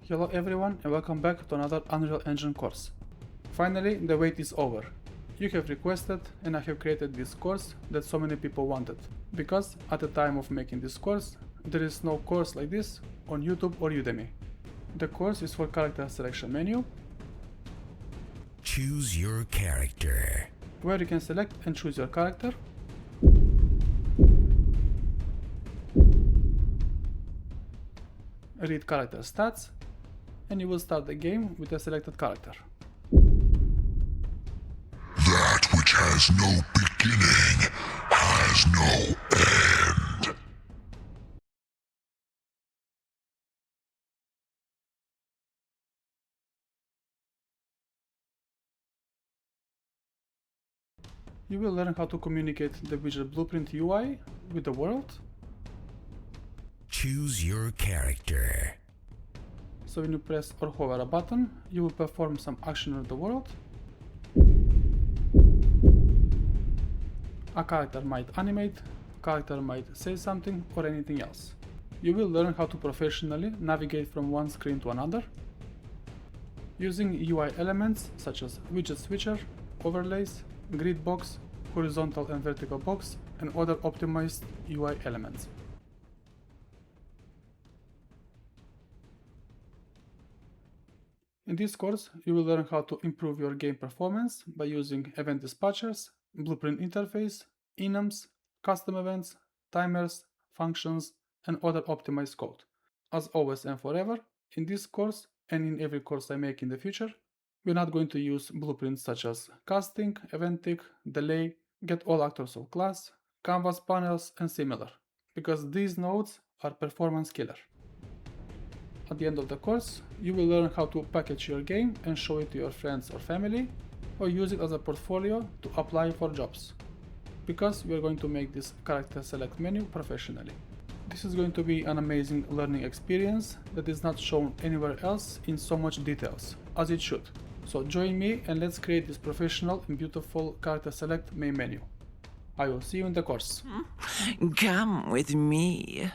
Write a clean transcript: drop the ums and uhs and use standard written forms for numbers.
Hello everyone and welcome back to another Unreal Engine course. Finally, the wait is over. You have requested and I have created this course that so many people wanted, because at the time of making this course, there is no course like this on YouTube or Udemy. The course is for character selection menu, Choose your character. where you can select and choose your character, read character stats, and you will start the game with a selected character. That which has no beginning has no end. You will learn how to communicate the widget blueprint UI with the world. Choose your character. So when you press or hover a button, you will perform some action with the world. A character might animate, a character might say something or anything else. You will learn how to professionally navigate from one screen to another, using UI elements such as widget switcher, overlays, grid box, horizontal and vertical box, and other optimized UI elements. In this course, you will learn how to improve your game performance by using event dispatchers, blueprint interface, enums, custom events, timers, functions, and other optimized code. As always and forever, in this course and in every course I make in the future, we're not going to use blueprints such as casting, event tick, delay, get all actors of class, canvas panels, and similar, because these nodes are performance killer. At the end of the course, you will learn how to package your game and show it to your friends or family, or use it as a portfolio to apply for jobs, because we are going to make this character select menu professionally. This is going to be an amazing learning experience that is not shown anywhere else in so much details, as it should. So join me and let's create this professional and beautiful character select main menu. I will see you in the course. Come with me.